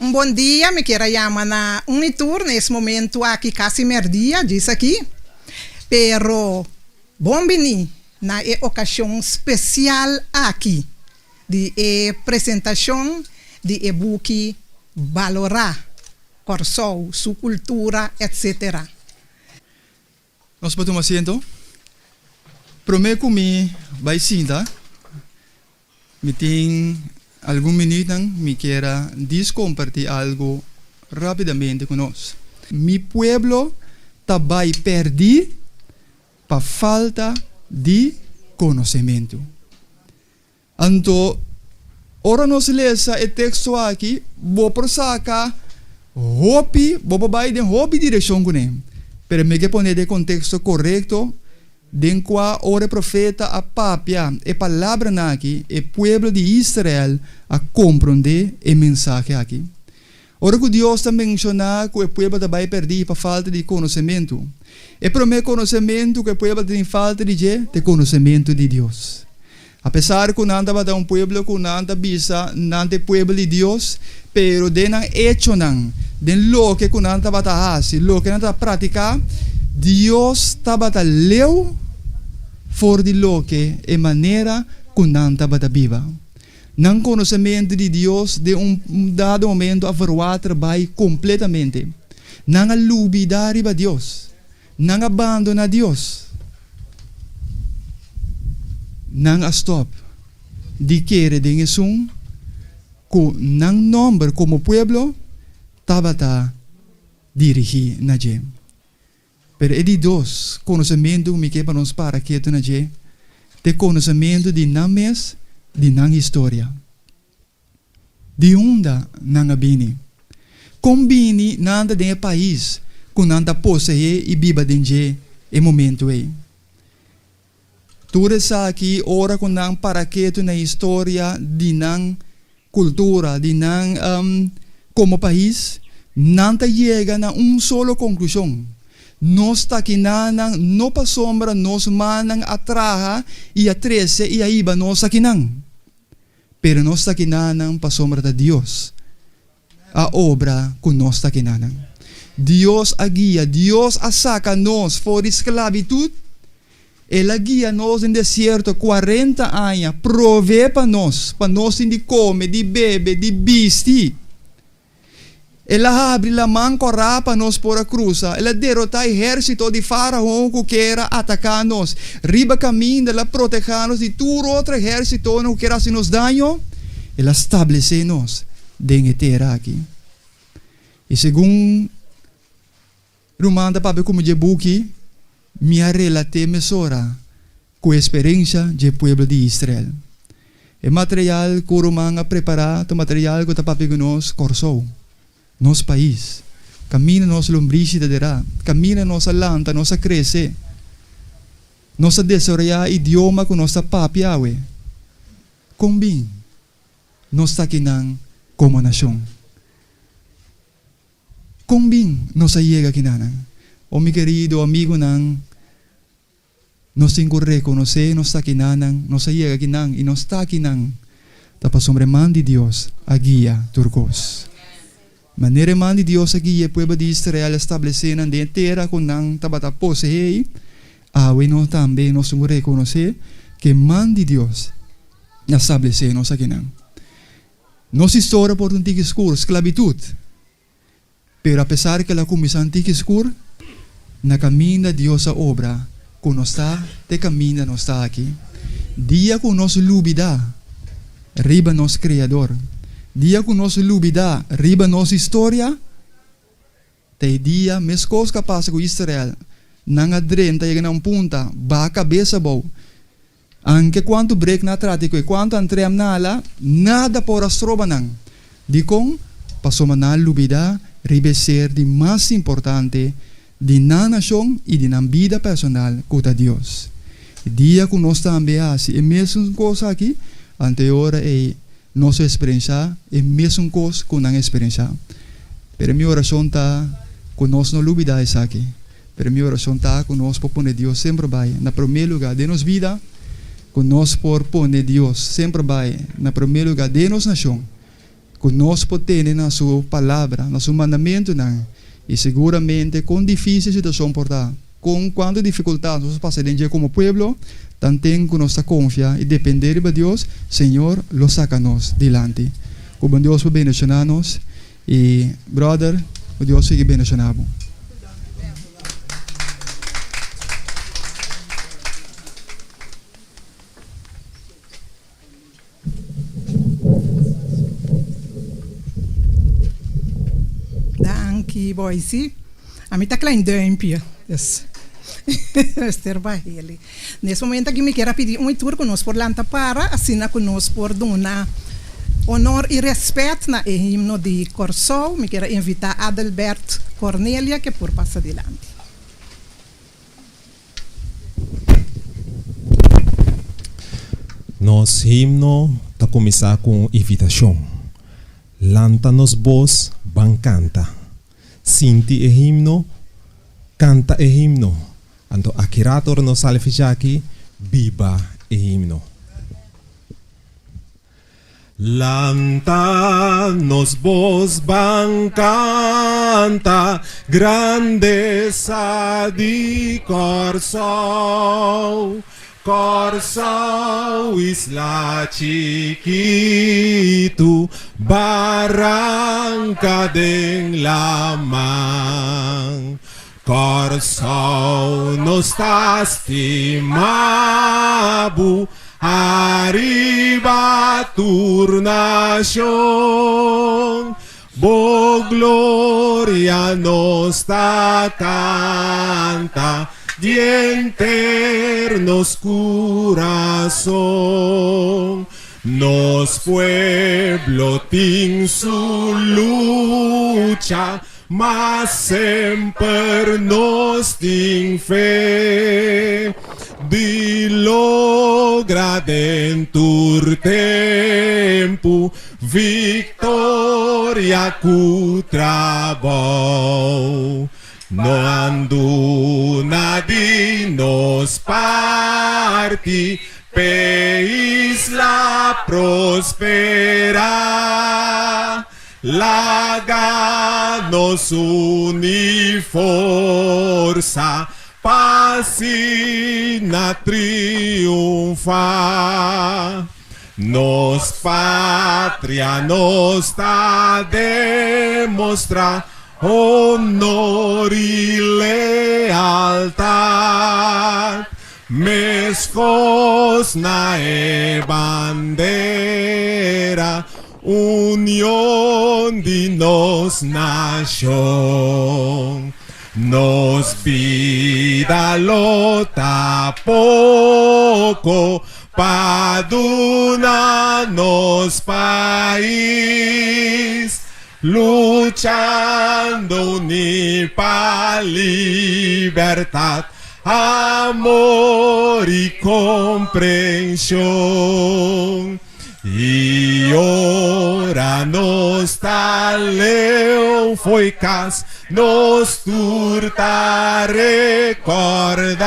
Um bom dia, me quero chamar na Unitur, nesse momento aqui, quase meio-dia, diz aqui. Pero, bom bini, na ocasião especial aqui, de apresentação de e-book Valorar, Corsou, sua cultura, etc. Nós podemos assento. Prometo que vai sim, tá? Me tem algum minuto, me quero compartilhar algo rapidamente conosco. Mi pueblo vai perder por falta de conhecimento. Então, ora nós lemos o texto aqui, vou sacar vou vai de hobby direção com ele. Pero me que poner de contexto correto, den qua ora profeta a papia e palavra aqui, e pueblo de Israel a compreender o mensagem aqui. Ora que Deus está mencionando que o pueblo vai perder por falta de conhecimento. E para o meu conhecimento que o pueblo tem falta de conhecimento de Deus. Apesar que não anda um pueblo que não anda bisa, não é pueblo de Deus, pero de não hecho não, de lo que não anda bata lo que não anda praticar, Deus está bata leu for de lo que é maneira que não anda bata viva. Não conhecimento de Deus de dado momento a verwar trabalho completamente. Não alubidar a Deus. Não abandonar Deus. Não stop. De querer de isso que não nombre como pueblo tabata dirigir na gente. Pero é de dois conhecimento me que para nos para que tu na gente. De conhecimento de names de não história. De onda não abini. Combine nada de país com nada possuir e biba de e momento aí. Tudo isso aqui ora com não para que tu na história de não cultura de não como país não chega na solo conclusão. Nós está aqui não para sombra nós manang atraha e a 13 e a iba nós aqui não. Pero nós está aqui não para sombra de Deus. A obra que nós está aqui não. Deus a guia, Deus a saca nós for esclavitud. Ela guia nós no deserto 40 anos, provê para nós de comer, de beber, de vestir. Ela abre a mão corá para nós por a cruz. Ela derrota o exército de faraó que quer atacar nós. Riba caminho, ela proteger nós de todo outro exército que quer fazer nos dano. Ela estabelece nós dentro terra aqui. E segundo Romanda papai como de buki, minha relate mesora com a experiência do povo de Israel. O material que o Romanga prepara, o material que o papai conosco corsou. Nosso país, camina nossa lombrice da derá, camina nossa lanta, nossa cresce, nossa desarrollar idioma com nossa papiawe. Combin, nossa kinang como nação. Combin, nossa llega kinana. O mi querido amigo nang, nos incorre conocer nossa kinanang, nossa llega kinang, e nossa kinang, tapasombra man de Deus, a guia turcos. Maneira man de Deus aqui e o povo de Israel estabelecendo na terra com não tabata posei, awe nós também nós vamos reconhecer que man de Deus estabelecendo nós aqui não. Nossa história por um tique escuro, esclavitud. Pero apesar que ela começou um tique escuro, na caminho de Deus a obra, com nós está, te caminho nós está aqui. Dia com nós lubida, riba nós Criador. Dia com nosso lubida, riba nossa história, te dia, mes coisas que passa com Israel, não adrenta, chega na punta, ba a cabeça boa. Anche quanto break na trático e quanto entrem nala, nada por astroba nang. Di kong, pasoma na lubida, riba ser de mais importante, de na nação e de na vida personal com Deus. Dia com nós também assim, e mesmo coisa aqui, anterior é nossa experiência é mesmo coisa com a experiência. Pero minha oração está conosco no lubida isso aqui. Pero minha oração está conosco por poner Deus sempre vai na primeiro lugar de nossa vida, conosco por poner Deus sempre vai na primeiro lugar de nossa nação, conosco potene na sua palavra, na seu mandamento, não. E seguramente com difícil situação portar, com quando dificuldade nós passamos em dia como povo, também que nós confiar e depender de Deus, Senhor, lo saca-nos dilante. O bom Deus vai bendicionar-nos e, brother, o Deus fique bendicionado. Dank Boise. A mim tá klein duimpje. Dus sterba ele. Nesse momento aqui me quero pedir tour conosco por Lanta para, assina conosco por dona honor e respeito na himno de Corsol. Me quero invitar Adelbert Cornelia que por passa adiante. Nos himno tá começar com invitação. Lanta nos voz, ban canta. Sinti e himno, canta e himno. Anto akirator no salfijaki, biba e himno. Lanta nos voz ban canta, grandeza di Corsol. Corsol isla chiquitu, barranca de la man. Corsol nos estimado, arriba turnación. Bo gloria nos ta canta, de eternos corazón. Nos pueblo tin su lucha, mas sempre nos tin fe. Di logra dentur tempo, victoria cu trabau. No anduna di nos parti, peis la prospera. La nos uni forza, pasina triunfa. Nos patria nos ta demostra honor y lealtad. Mescos na e bandera, unión de nos nación. Nos vida lota poco, paduna nos país. Luchando ni pa libertad, amor y comprensión. Y ora nos taleo foi cas, nos turta recordar.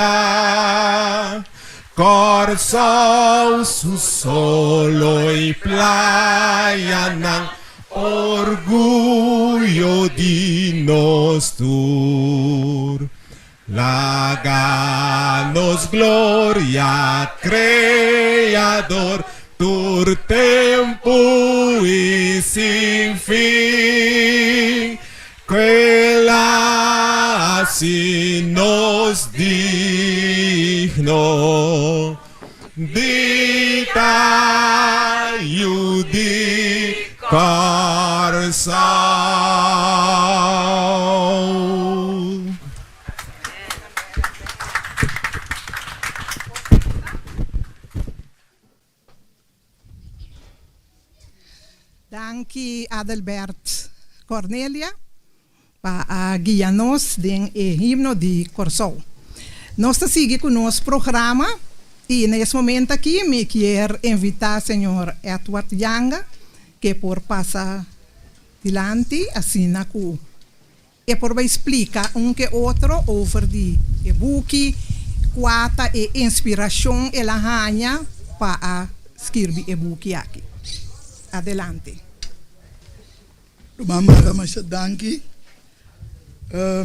Corsol su solo y playa nan, orgullo de nos tur. Laganos gloria, creador, tur tempo y sin fin. Que la así nos digno. Dita yudi Corsol. Danke Adelbert Cornelia para guiar-nos em himno de Corsol. Nós seguimos com o nosso programa e nesse momento aqui me quero invitar o senhor Edward Yanga que por passar dilante assim na cu e por explicar que outro over de e-book quata e inspiração e la hanha para escrever e-book aqui. Adelante. Rumama masya danki.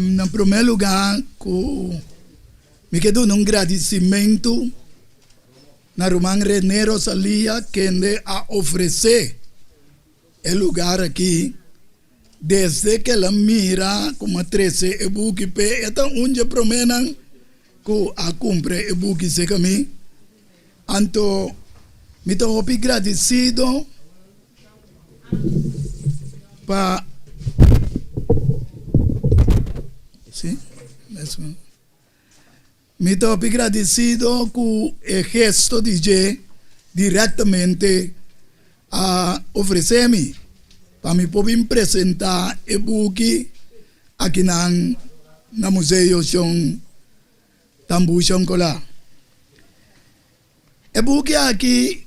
Na primeiro lugar, me quedo num agradecimento na Román René Rosalia que a oferecer o lugar aqui desde que ela mira como 13 e buki pe então onde promenan que a cumpre e buki se caminho. Anto me estou agradecido para sim, mesmo. Me estou agradecido com o gesto de diretamente a oferecer-me para me poder apresentar o buki aqui na museu Chong Tambu Chongcola. O buki aqui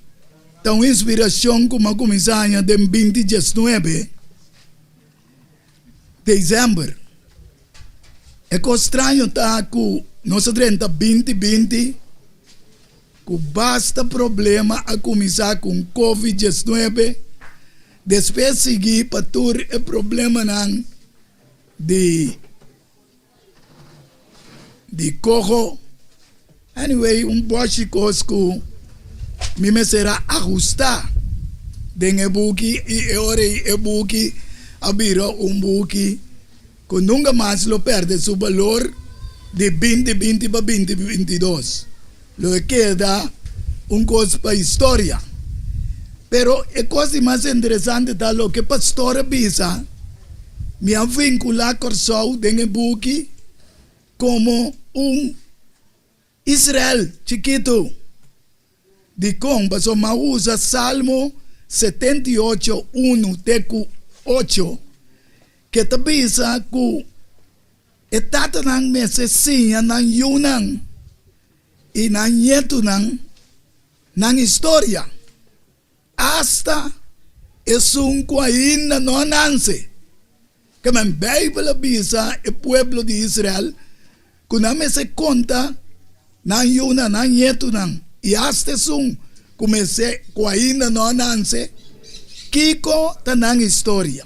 tem uma inspiração como começou em 29 de dezembro. É que estranho tá que nós 2020 que basta problema a começar com Covid-19 depois seguir para ter o problema de corro. Anyway, boa coisa que me será ajustar den buki e ora e buki abrir buki que nunca mais lo perde su valor de 2020 para 2022. Lo queda coisa para a história. Pero a coisa mais interessante é lo que pastor avisa me a vincular com o den buki como Israel chiquito. De como so usa Salmo 78, 1, teco 8, que te avisa que etata ng mesesinya ng yunang inanyeto ng istorya. Hasta esung kwain na nonanse. Kaya ang Bible avisa el pueblo de Israel kung namin se konta ng yunang ng yeto ng e hasta esung kumese kwain na nonanse kiko tanang istorya.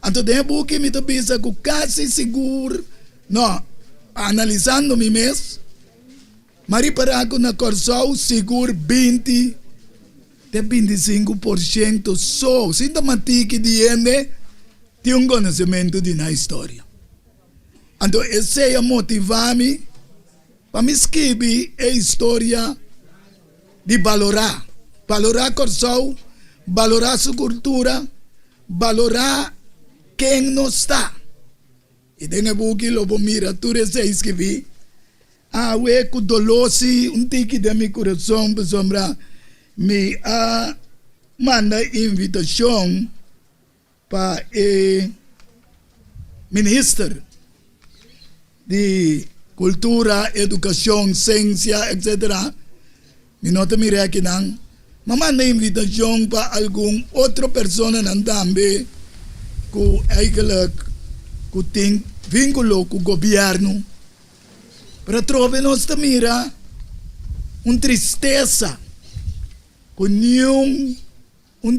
Anto de buki mi to bisa ko kasi siguro no analizando mi mes mari para ako na corso siguro 20 de 25% so sinta matiki diende ti un conhecimento di na história. Anto esse a motivami para me escrever a história de valorar corso, valorar sua cultura, valorar quem não está. E tem buki lo mira tu rece escrevi. We ku dolosi tiki de mi coração para sombra me manda invitação para ministro de cultura, educação, ciência, etc. Me nota mira aqui nang manda invitação para algum outra pessoa nan tambe que eigenlijk que tem vínculo com o governo para trovar nós mira tristeza com nenhum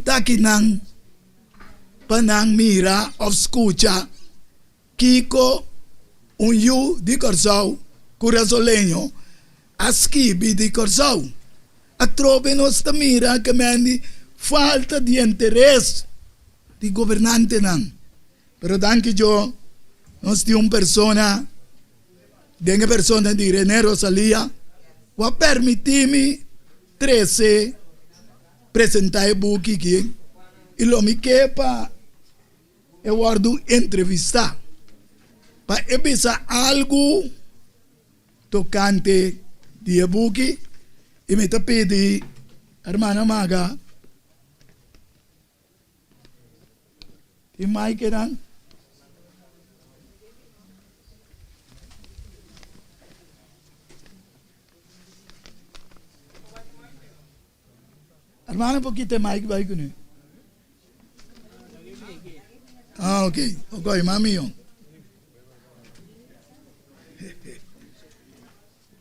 takinang panang mira of escucha kiko yu di corsau curasolenho askibi di corsau a trovar nós mira que mandi falta de interesse di governante nan. Pero danke yo nos di persona di René Rosalia wa permitimi 13 presentar buki ki e lo mi kepa e guardo entrevista pa ebisa algo tocante di buki e mi tapedi hermana Maga e mai quedan hermana un poquito mic vai con lui. Ok, mami yo.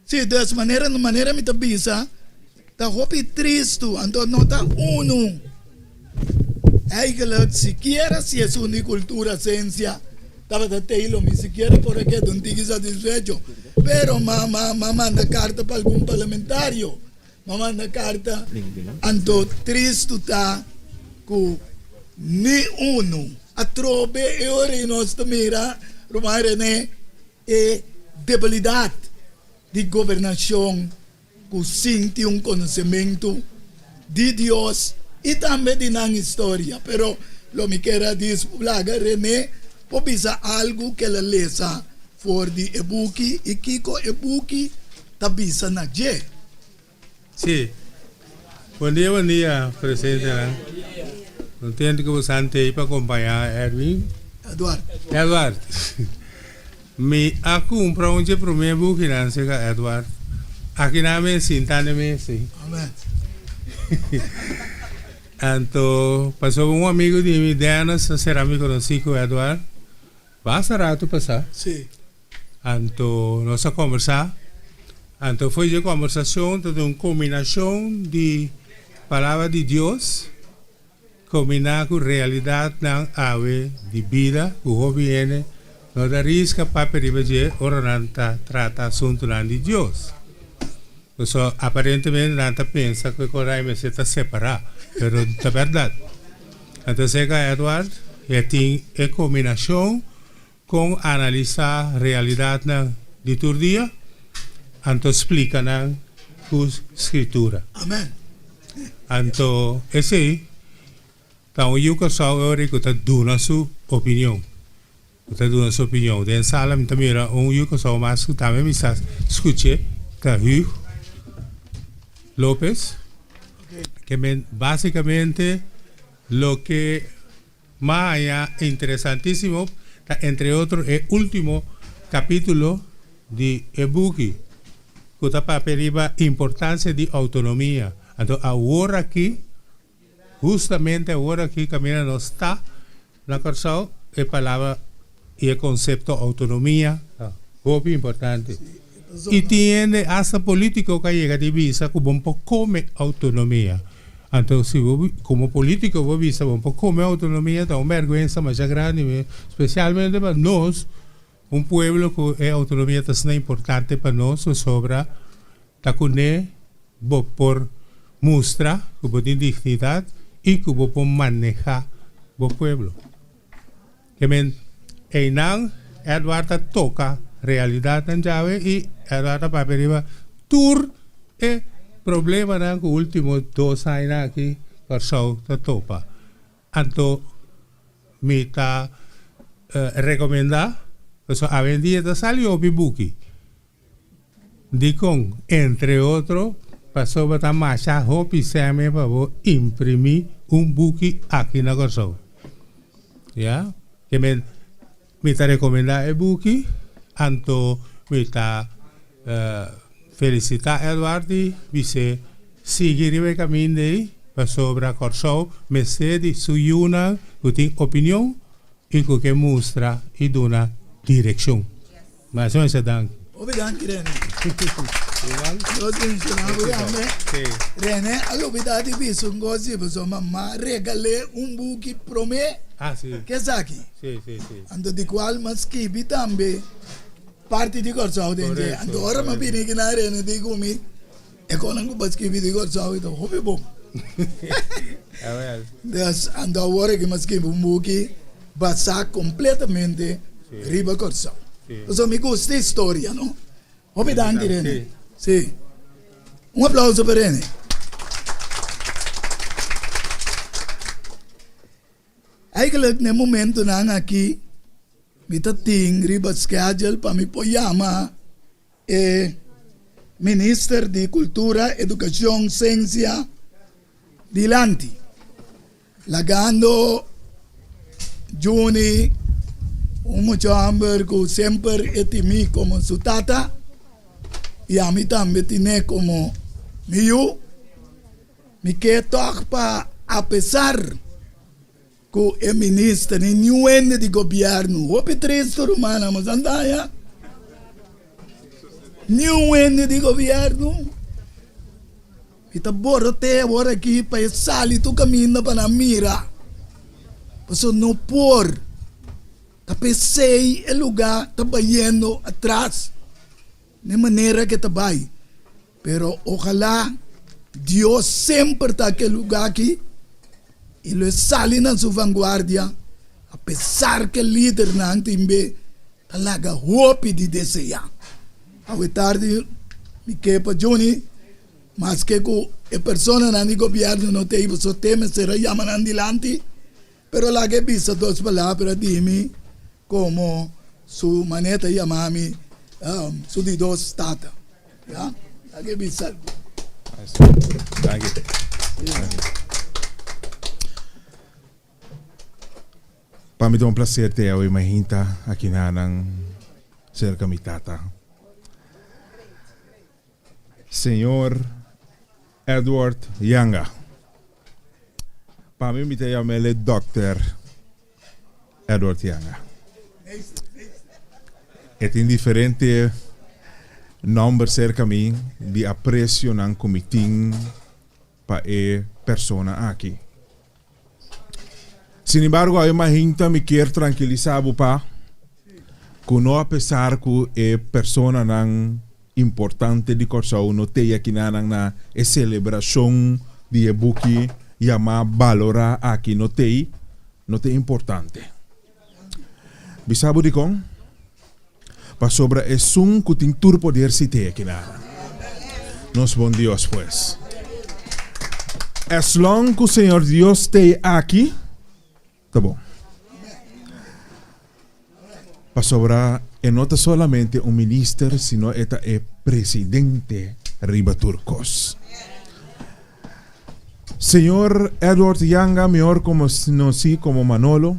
Sì, de essa maneira mi tabisa, ta hopi tristo, anto nota uno. Eigenlijk, siquiera si es unicultura ciencia, estaba de Taylor, ni siquiera por aquí, no estoy satisfecho. Pero mamá manda carta para algún parlamentario. Mamá manda carta, anto triste está que ni uno atrobe e ora in nostra mira, Romare e debilidade de governação, que sente conhecimento de Deus e também de na história. Pero lo me quero dizer, René, popisa algo que ela lesa for di ebuki e kiko ebuki tabisa na je. Sì, bom dia, presidente. Non tento che você ante para acompanhar Edwin. Eduardo. Me compra um dia para mim book não sei que Eduardo. Aqui na minha sintane me sim. Amen. Então, passou um amigo de mim, Denis, será me conheci com Eduardo. Basta rato passar. Sim. Então, nós a conversar. Então, foi uma conversação de uma combinação de palavra de Deus combinar com a realidade da ave de vida, o governo, não dá risco para perigo ora não trata assunto de Deus. Então, aparentemente, não pensa que o coração se está separado, mas é verdade. Então, chega Eduardo, e tem a combinação com analisar a realidade de todo dia, então explica na escritura. Amém. Então, esse aí, então eu que sou agora que está dando a sua opinião. Está dando a sua opinião. Dentro da sala, também era eu que sou mais que também me está escutando, que é Hugo López, que basicamente lo que más allá interesantísimo, entre otros, el último capítulo de Ebuki, que está para pedir importancia de autonomía. Entonces, ahora aquí, justamente ahora aquí, camina no está la cosa, la palabra y el concepto autonomía, muy importante. Y tiene hasta político que llega de visa como un poco come autonomía. Entonces, si vos, como político, vos visa un poco come autonomía, da una vergüenza más grande, especialmente para nosotros, un pueblo que es autonomía es importante para nosotros, sobra, tacune, por mostrar que vos tiene dignidad y que vos puede manejar el pueblo. Que men, Eduardo toca realidad en llave y Eduardo para arriba tur e problema en los últimos 2 años aquí por so te topa. Anto me está recomendar eso a vendía te salió bibuki. Dicon entre otros pasó para marcha hopi se me para imprimir un buki aquí en la cosa. Ya que me está recomendar el buki anto me está felicitar Eduardo dice seguir el camino de para sobre corso me cede su una que opinión y que muestra y da una dirección. Mas eso es dan. Obrigado, René. René, all'obità di viso un così, ma regale un buchi pro me. Ah, sì. Che sa chi? Sì. Ando di qual ma schipi tambe parti di corso dente. Ando ora ma bini che na René di come e con anche ba schipi di corso to hobi bom. Das ando ora che ma schipi un buchi va sa completamente riba corso. Cosa mi gusta la storia, no? Obbedienti, René. Sì. Un applauso per René. Eigenlijk nel momento na aqui, mi tating riba schedule pa mi poyama Minister di Cultura, Educazione, Scienza di Lanti. Lagando Giuni un mucho hambre que siempre etimi como su tata y a mí también tiene como mío mi que toca a pesar que el ministro ni niente de gobierno o triste romana mas andaya niente de gobierno y te borrote ahora aquí para salir tu camino para mira Paso no por. Tapesei el lugar tabayendo atrás. De manera que tabay. Pero ojalá Dios siempre está en aquel lugar aquí y lo salen en su vanguardia, a pesar que el líder no tiene talaga hope de desear. A tarde, mi quepa Johnny, mas que a persona no gobierno no te iba a tema será llaman adelante, pero la que visa dos palabras de mí como su maneta llamami su de dos stata. ¿Ya? La que visa. Thank you. Para mim é um prazer ter a imaginta aqui na cerca mi tata. Senhor Edward Yanga. Para mim me chama ele Dr. Edward Yanga. É indiferente nome cerca mim de aprecio nan comitim para a persona aqui. Sin embargo, a imaginta me quer tranquilizar pa que não apesar que é persona nan importante de coração não tem aqui na celebração de buki chama valorar aqui não tem importante. Bisabo de com para sobre é um que tem todo poder se ter aqui na. Nos bom Deus pues. As long que o Senhor Deus tem aqui, tá bom. Para sobre é não solamente um ministro, sino é presidente Riba Turcos. Senhor Edward Yanga, melhor conhecido como Manolo,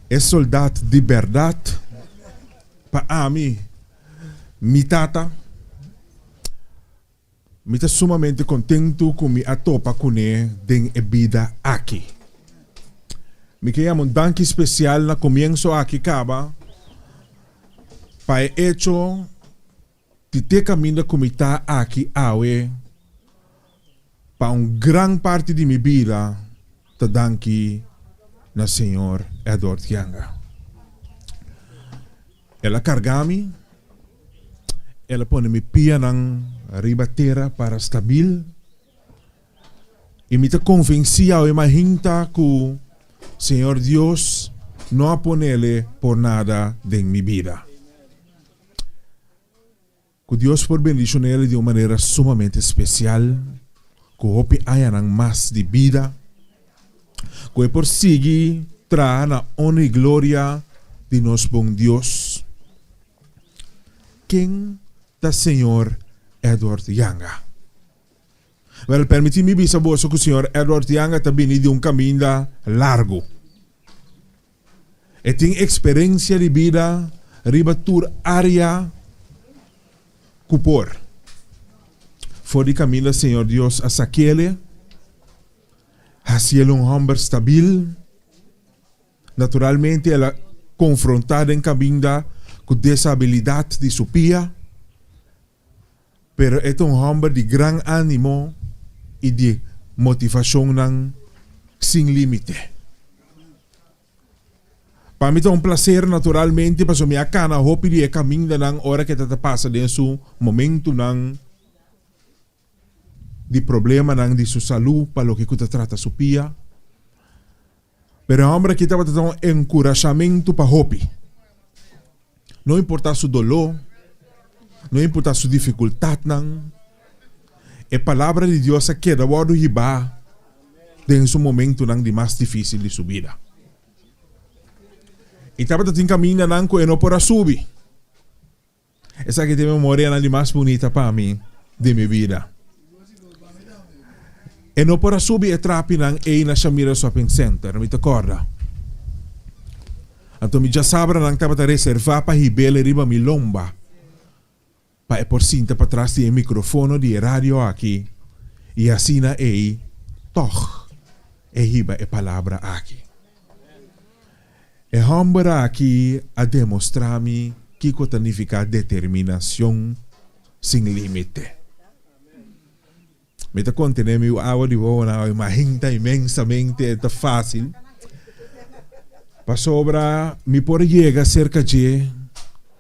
é soldado de verdade. Para mim, mi tata, me está sumamente contento com me atopa com ele den vida aqui. Me queria um dank especial na comienzo aqui caba para hecho de ter caminho como está aqui awe para gran parte de minha vida te danki na Senhor Edward Yanga. Ela carga-me, ela põe-me pia ng ribatera para stabil, e me te convencia ao imaginta que Senhor Deus não a ponele por nada de minha vida. Que Deus por bendicionar de uma maneira sumamente especial, que hope haya mais de vida, que por seguir traga na honra e glória de nosso bom Deus. Quem da Senhor Edward Yanga? Well, permiti-me bisabo que o Senhor Edward Yanga também de um caminho largo. E tem experiência de vida ribatur área cupor. Foi de caminho Senhor Deus a saquele, hacia um homem stabil. Naturalmente, ela confrontada em caminho com desabilidade de sua pia, pero é um homem de gran ânimo e de motivação sem limite. Para mim é um prazer naturalmente para minha cana hope de caminho na hora que está passa de seu momento de problema de sua saúde para o que você trata sua pia. Pero homem que estava dando encorajamento para hope. Não importa sua dolor, não importa sua dificuldade, a palavra de Deus que da wado hiba em seu momento de mais difícil de sua vida. E estava dando caminho com e não para subir. Essa que tem memória de mais bonita para mim de minha vida. E não para subir e trapi e na Shamira Shopping Center, me te acorda. Então, me já sabe que estava a reservar para hibele riba mi lomba. Para e por cinta para trás de microfone de rádio aqui. E assim na toch, e hiba e palavra aqui. E hambra aqui a demonstrar-me que significa determinação sem limite. Me te contene mi agua di buona, imagina imensamente, é fácil. Para sobra, me por llega cerca de,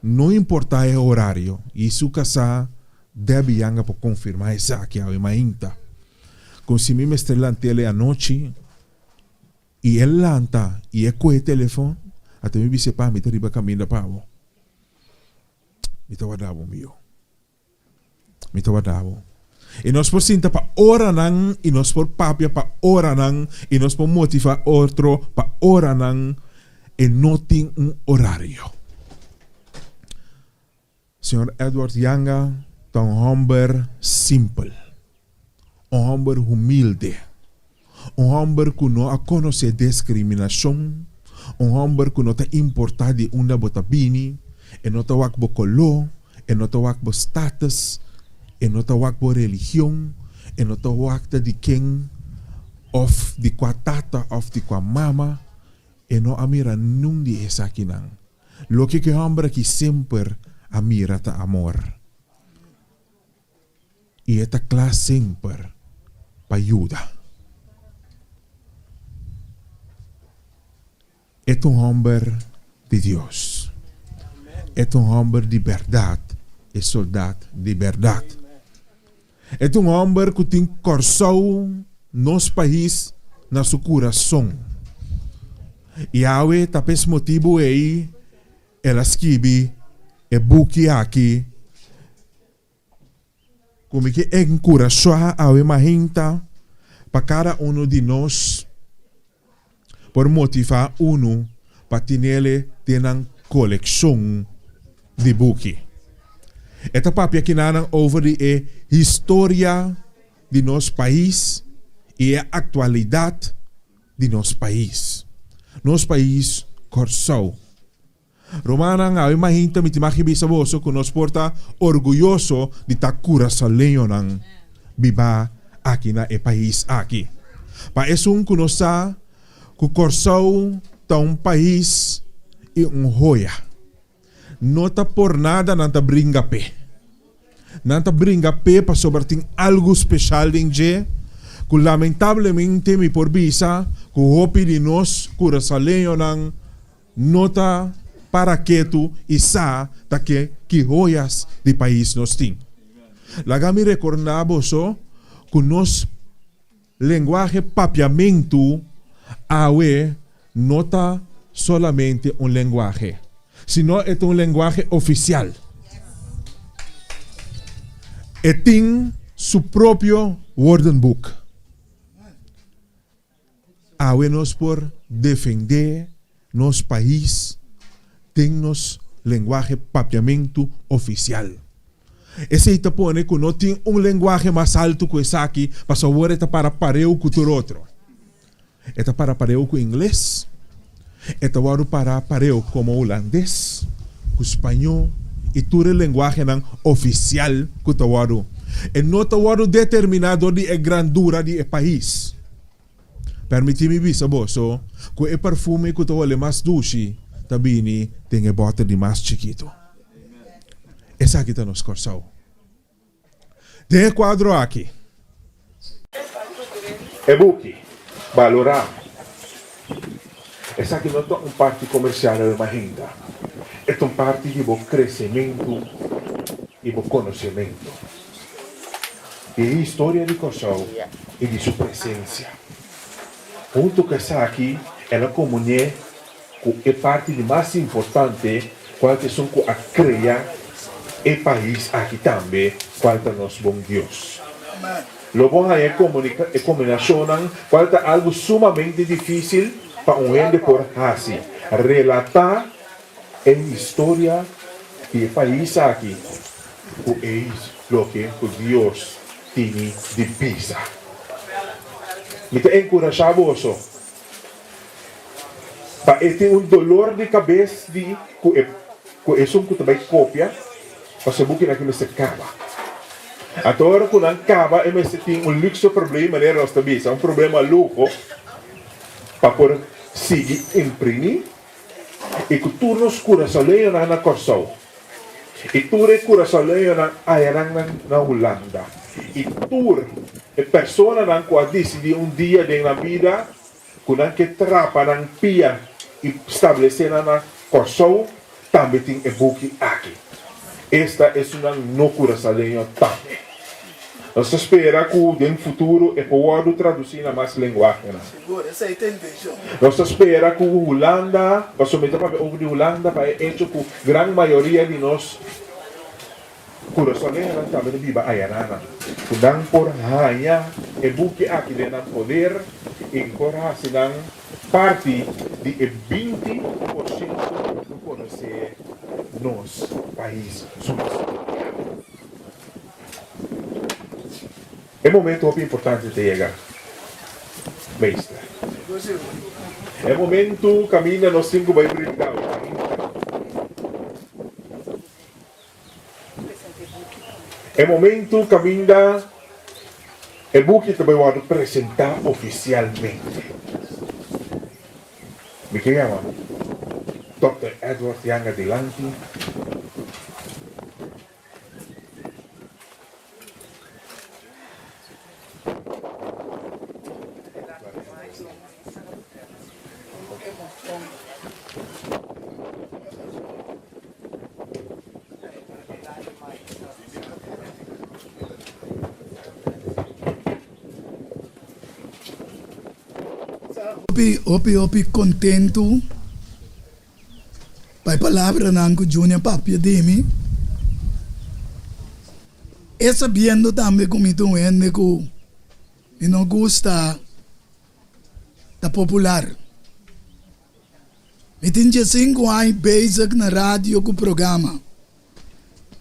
não importa o horário, e su casa deve yanga para confirmar essa aqui, imagina. Com se me estrelantele a noite, e ele lanta, e é com o telefone, até me disse para me ter riba caminho para o. Me te guardavo mio. Me te guardavo. E nós por sinta para ora nang, e nós por papia para ora nang, e nós por motivar outro para ora nang, e não tem horário. Senhor Edward Yanga, homem simples, homem humilde, homem que não conhece discriminação, homem que não está importado de uma botabini, e não está wakbo color, e não está wakbo status, e não está wakbo religião, e não está wakbo de quem, of de qua tata, of de qua mama, e não amira num de essa aqui não. Lo que homem que sempre amira ta amor. E esta classe sempre para ajuda. É homem de Deus. É homem de verdade. É soldado de verdade. É homem que tem coração nos país na seu coração. E awe tapes motivo aí ela escreve e buque aqui como que encorajar a imagina para cada um de nós por motivar para ter uma coleção de buque. Esta papia que nana over a história de nosso país e a atualidade de nosso país. Nosso país corsou. Romana nga imagina mi timaki boso que nos porta orgulhoso de takura sa leonan biba aqui na país aqui. Pa isso que nos sa que corsou ta país e joia. Nota por nada nanta bringa pé. Nanta bringa pé para sobreting algo especial de que lamentavelmente mi por visa que hopi de nós cura sa leonan nota para que tu isa ta que joias de país nos tem. Lagami recordamos que nos lenguaje papiamento awe nota solamente un lenguaje, sino é un lenguaje oficial. E tem su propio woordenboek. Awe nos por defender nos país tem nos lenguaje papiamento oficial. Esse te pone que não tem lenguaje mais alto que esse aqui, para saber está para pareu com o outro. Está para pareu com inglês, está para pareu como holandês, com espanhol, e todo o linguagem oficial que está waro. E não está waro determinado de a grandura de país. Permite-me bisa boso, que o perfume que está wale mais doce, tabini tem a bota de mais chiquito. Essa aqui está nos corsau. Tem quadro aqui. É buque, valorar. Essa aqui não é parte comercial de uma renda. É parte de bom crescimento e bom conhecimento. E a história de Corsau e de sua presença. Ponto que essa aqui é a comunhão que é parte de mais importante quando são a criar o país aqui também quanto nosso bom Deus. Logo aí a combinação quanto algo sumamente difícil para gente por assim relatar a história do país aqui o é o que Deus tem de pisa. Me te encorajar você para ter dolor de cabeça de que é que também cópia para saber que naquilo se acaba. Agora quando acaba é mas tem luxo problema né nós também é problema louco para por seguir imprimir e que turnos cura soleil na Corsau e tudo cura soleil na Holanda E tur, a persona não pode decidir dia na vida, quando que trapa não pia e estabelecer na corção, também tem a book aqui. Esta é uma loucura salenho também. Nós esperamos que no futuro é possível traduzir na mais linguagem. Nós esperamos que a Holanda, somente para a Holanda, para hecho que a grande maioria de nós corações também viva ayanana. Kudang por hanya e buki aqui de poder e por hasinang parte de 20% do conhecer nos país. É um momento muito importante de chegar, mestre. É um momento caminha nos 5 vai brincar. É momento caminha é buque também vai apresentar oficialmente. Me chama Dr. Edward Yang adelante. Opi contento. Pai palavra nango Junior Papia Demi. E sabendo também como tu ende que não gosta da popular. Eu tinha 5 anos basic na rádio com o programa.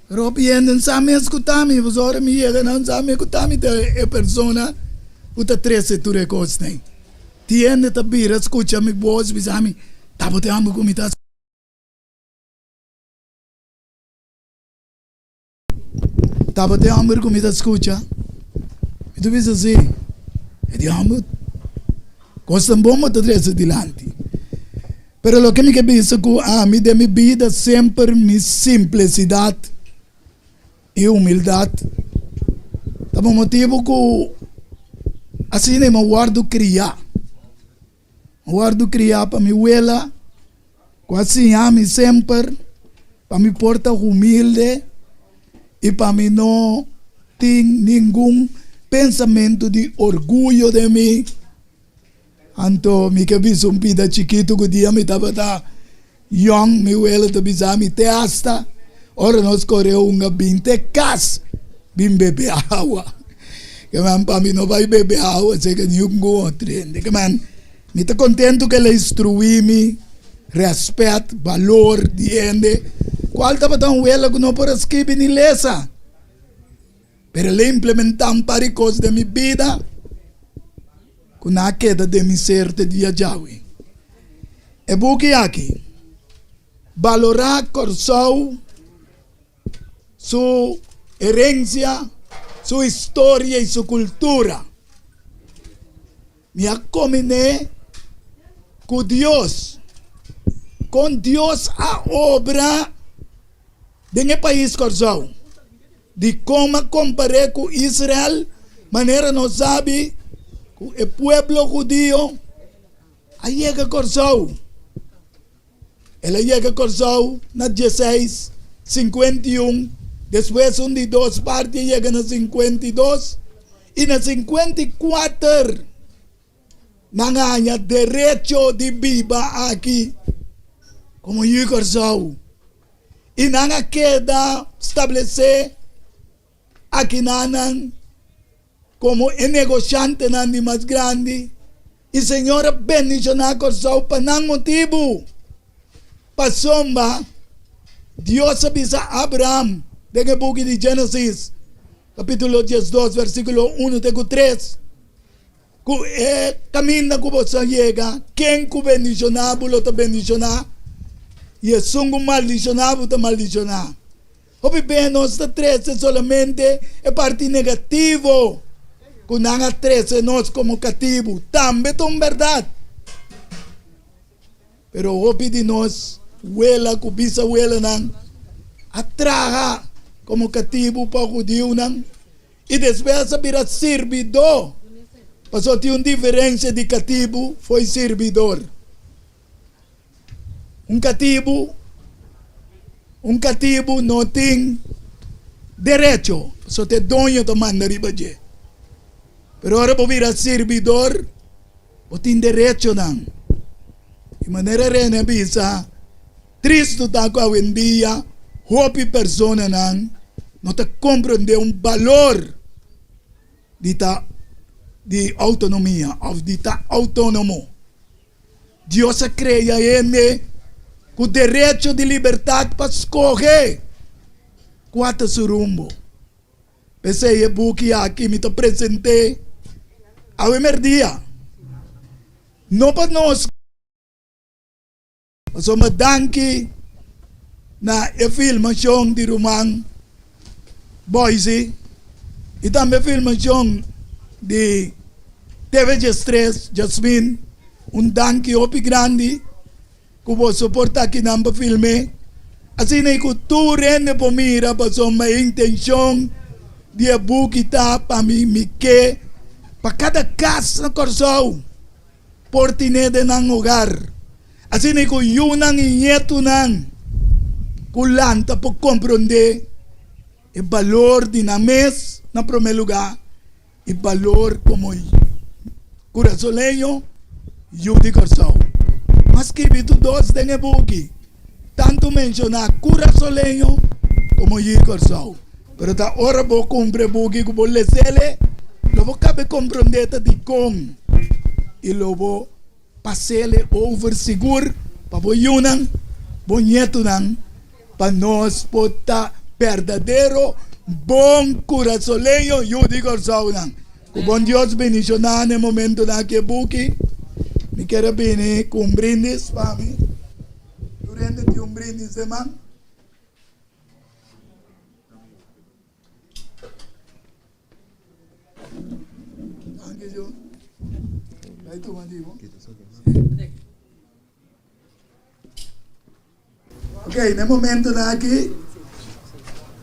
Ropi ende sabe escutar-me, você ora me chega não sabe escutar-me é persona o tá 13 tu recostem. Tiende tabira escuta me voz bisami tabo te amo como tá tabo te amo como tá escuta e tu vis assim e te amo costa bom te três adiante pero lo que me pensa que a mim de minha vida sempre mi simplicidade e humildade tabo motivo que assim nem me guardo criar para me huela, quase ame sempre, para me portar humilde e para me não ter nenhum pensamento de orgulho de mim. Então, me que vi um pida chiquito que dia me estava young, me huela de bisami te hasta, ora nós correu uma 20 cas, bim bebe água. Que man, para mim não vai beber água, sei que nenhum outro, que man, me está contento que ele instruí-me, respeito, valor, diende. Qual estava tão ela que não por escrever nem lesa. Pero ele implementar para coisas de minha vida, com a queda de mi ser de dia jaui. É buque aqui. Valorar Corsou, sua herência, sua história e sua cultura. Me acompanhei com Deus a obra de país Corsou, de como comparei com Israel, maneira não sabe, com o povo judío, aí chega Corsou, ela chega Corsou na 16, 51, depois de 2 partes chega na 52, e na 54, não ganha direito de viver aqui, como eu Corsou. E não queda estabelecer aqui não como negociante não mais grande. E Senhora bendice na Corsou para não motivo. Para somba, Deus avisa a Abraham, no book de Gênesis, capítulo 12, versículo 1 até 3. Que caminha que você chega, quem que bendicionar, você está bendicionar, e é sungo maldicionar, você está maldicionar. O bem, nós está 13 solamente é parte negativo, que não há 13 nós como cativo, também é verdade. Pero o de nós, huela, que bisa huela, não, atraga como cativo para o judeu, não, e depois vira servidor. Passou tinha uma diferença de cativo, foi servidor. Um cativo não tem direito, só tem dono de mandar ribaje. Pero agora para virar servidor, não tem direito não. De maneira rena bisa, triste está com a dia, hope persona não te compreende valor de autonomia, ou de estar autônomo. Deus cria ele com o direito de liberdade para escolher qual é o seu rumbo. Pensei que aqui me apresentei ao primeiro dia. Não para nós. Mas uma danke na filmação de Roman Boise e também filmação de TV G3, Jasmine, danke opi grande que vos suporta aqui na filme. Assim que tu rende por mira para uma intenção de buquita para mim que para cada casa na Corsol portinede ng lugar. Assim que yun ang inyeto ng kulanta por compreender o valor de na mes na primeiro lugar e valor como curaçolenho e o de Corsol. Mas que tu dois tem buki tanto mencionar curaçolenho como o Corsol. Pero ta ora bo cumpre buki que bo lesele, lo bo cabe compreender ta di com e lo bo pasele over seguro para bo yunang bonito nang para nós pota verdadeiro bom curaçolenho e o de Corsol nang. Que bom Deus bendicionar no momento na que buki. Me quero bem com brindis para mim. Durante de brindis, irmão. Danke, Joe. Vai tu, Mandivo. Ok, no momento na que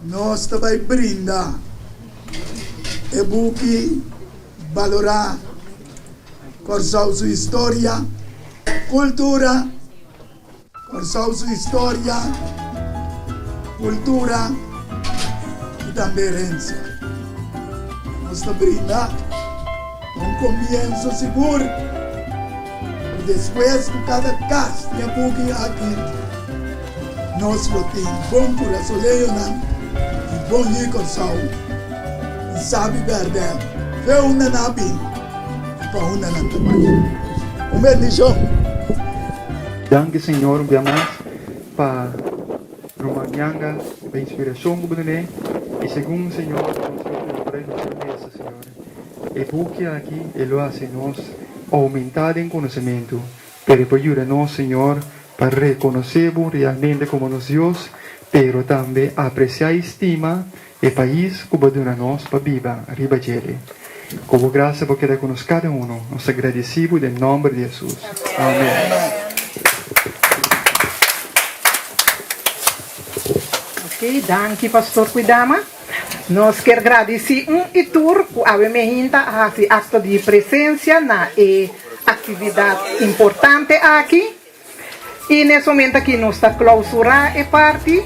nós também brindar e buki valorar Corsol sua história, cultura, Corsol sua história, cultura e também herança. Nós brindar comienzo seguro. E depois de cada casa que buki aqui, nós lo temos bom curaçoleio e bom Corsol. E sabe verdade, foi uma nabi. Danke Senhor, um dia mais para Romanyanga, a inspiração que você e segundo Senhor, nós queremos promessa, Senhor. E porque aqui Ele hace nós aumentar em conhecimento, para ajudar nós, Senhor, para reconhecer realmente como nosso Deus, pero também apreciar e estima o país que vai dar nós para viver, arriba dele. Como graça porque reconosce cada um, nós agradecemos em nome de Jesus. Amém. Ok, danke pastor Cuidama. Nós queremos agradecer e tour que a Mehinta faz acto de presença na atividade importante aqui. E nesse momento aqui nós está clausurar a parte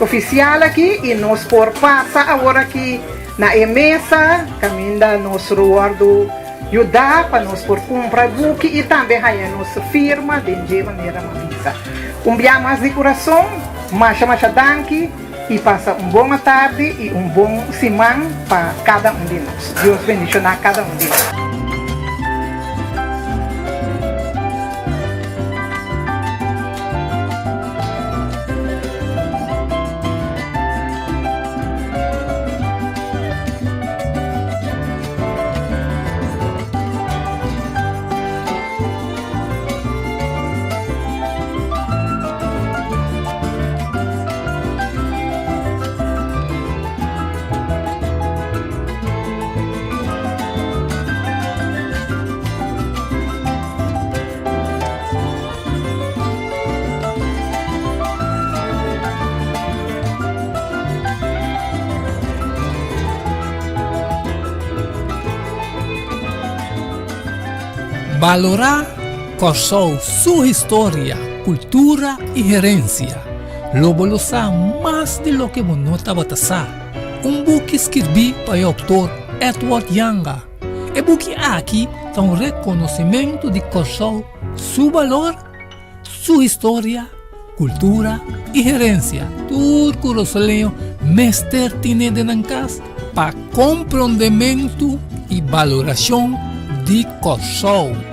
oficial aqui e nós por passar agora aqui na mesa, caminda nosso guardo ajudar para nós por comprar book e também a nossa firma de maneira mavisa. Dia mais de coração, macha danke e passa boa tarde e bom semana para cada de nós. Deus bendiga cada de nós. Valorar Corsou, sua história, cultura e herencia. Lobo lo sa mais de lo que não estava a book que escrevi para o autor Edward Yanga. E book aqui é um reconhecimento de Corsou, seu valor, sua história, cultura e herencia. Turco Rosaleo, mestre tiene de nancas para compreendimento e valoração de Corsou.